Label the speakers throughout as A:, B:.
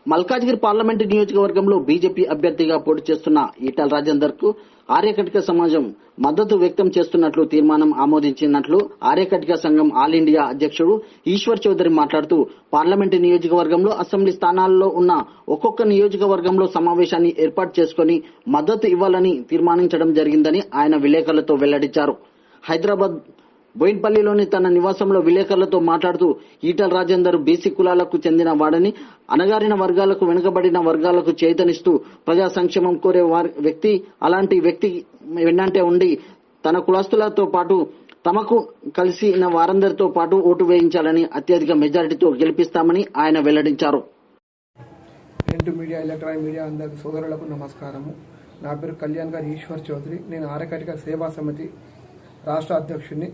A: Malkajgiri parliament నియోజకవర్గంలో BJP అభ్యర్థిగా పోటీ చేస్తున్న ఈటల రాజేందర్ కు ఆర్యకటిక సమాజం మద్దతు వ్యక్తం చేస్తున్నట్లు తీర్మానం ఆమోదించినట్లు ఆర్యకటిక సంఘం ఆల్ ఇండియా అధ్యక్షుడు ఈశ్వర్ చౌదరి మాట్లాడుతూ పార్లమెంటు నియోజకవర్గంలో అసెంబ్లీ స్థానాల్లో ఉన్న ఒక్కొక్క నియోజకవర్గంలో సమావేశాన్ని ఏర్పాటు చేసుకుని మద్దతు ఇవ్వాలని తీర్మానించడం జరిగిందని ఆయన విలేకరులతో వెల్లడించారు. హైదరాబాద్ బోయిన్పల్లిలోని తన నివాసంలో విలేకరులతో మాట్లాడుతూ ఈటల రాజేందర్ బీసీ కులాలకు చెందిన వాడని, అణగారిన వర్గాలకు, వెనుకబడిన వర్గాలకు చేతనిస్తూ ప్రజా సంక్షేమం కోరే వ్యక్తి. అలాంటి వ్యక్తి వెన్నంటే ఉండి తన కులస్తులతో పాటు తమకు కలిసిన వారందరితో పాటు ఓటు వేయించాలని, అత్యధిక మెజారిటీతో గెలిపిస్తామని ఆయన వెల్లడించారు.
B: ప్రింట్ మీడియా, ఎలక్ట్రానిక్ మీడియా అందరికి సోదరులకు నమస్కారము. నా పేరు కళ్యాణ్ గారు ఈశ్వర్ చౌదరి. నేను ఆర్యకటిక సేవా సమితి రాష్ట్ర అధ్యక్షుడిని.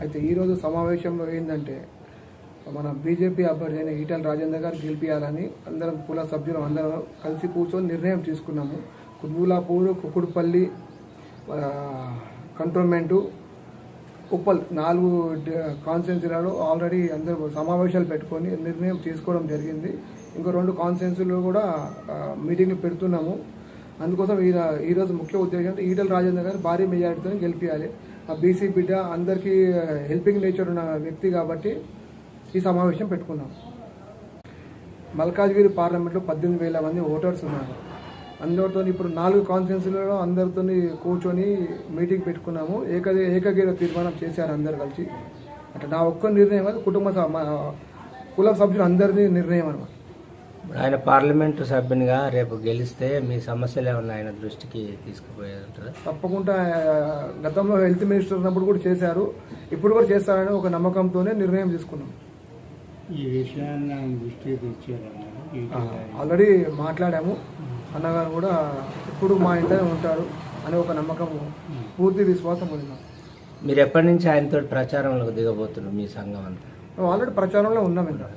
B: అయితే ఈరోజు సమావేశంలో ఏంటంటే మన బీజేపీ అభ్యర్థి అయిన ఈటల రాజేందర్ గారు గెలిపించాలని అందరం కుల సభ్యులు అందరం కలిసి కూర్చొని నిర్ణయం తీసుకున్నాము. కుత్బుల్లాపూర్, కుకుడుపల్లి, కంటోన్మెంటు, ఉప్పల్ 4 కాన్స్టిట్యున్సీలలో ఆల్రెడీ అందరూ సమావేశాలు పెట్టుకొని నిర్ణయం తీసుకోవడం జరిగింది. ఇంకో 2 కాన్స్టిట్యున్సీలో కూడా మీటింగ్లు పెడుతున్నాము. అందుకోసం ఈరోజు ముఖ్య ఉద్దేశం ఈటల రాజేందర్ గారు భారీ మెజారిటీతో గెలిపించాలి. ఆ బీసీ బిడ్డ అందరికీ హెల్పింగ్ నేచర్ ఉన్న వ్యక్తి కాబట్టి ఈ సమావేశం పెట్టుకున్నాం. మల్కాజ్గిరి పార్లమెంట్లో 18,000 మంది ఓటర్స్ ఉన్నారు. అందరితో ఇప్పుడు 4 కాన్స్టిట్యున్సీలలో అందరితో కూర్చొని మీటింగ్ పెట్టుకున్నాము. ఏకగ్రీవ తీర్మానం చేశారు అందరు కలిసి. అట్లా నా ఒక్క నిర్ణయం కాదు, కుల సభ్యులు అందరిది నిర్ణయం అన్నమాట.
C: ఆయన పార్లమెంటు సభ్యునిగా రేపు గెలిస్తే మీ సమస్యలు ఏమన్నా ఆయన దృష్టికి తీసుకుపోయారు?
B: తప్పకుండా. గతంలో హెల్త్ మినిస్టర్ ఉన్నప్పుడు కూడా చేశారు, ఇప్పుడు కూడా చేస్తారని ఒక నమ్మకంతోనే నిర్ణయం తీసుకున్నాం.
D: ఈ విషయాన్ని దృష్టికి తెచ్చారు,
B: ఆల్రెడీ మాట్లాడాము. అన్నగారు కూడా ఇప్పుడు మా ఇంట్లోనే ఉంటారు అనే ఒక నమ్మకం, పూర్తి విశ్వాసం ఉంది.
C: మీరు ఎప్పటి నుంచి ఆయనతో ప్రచారంలోకి దిగబోతున్నారు? మీ సంఘం అంతా
B: ఆల్రెడీ ప్రచారంలో ఉన్నాం. ఇంకా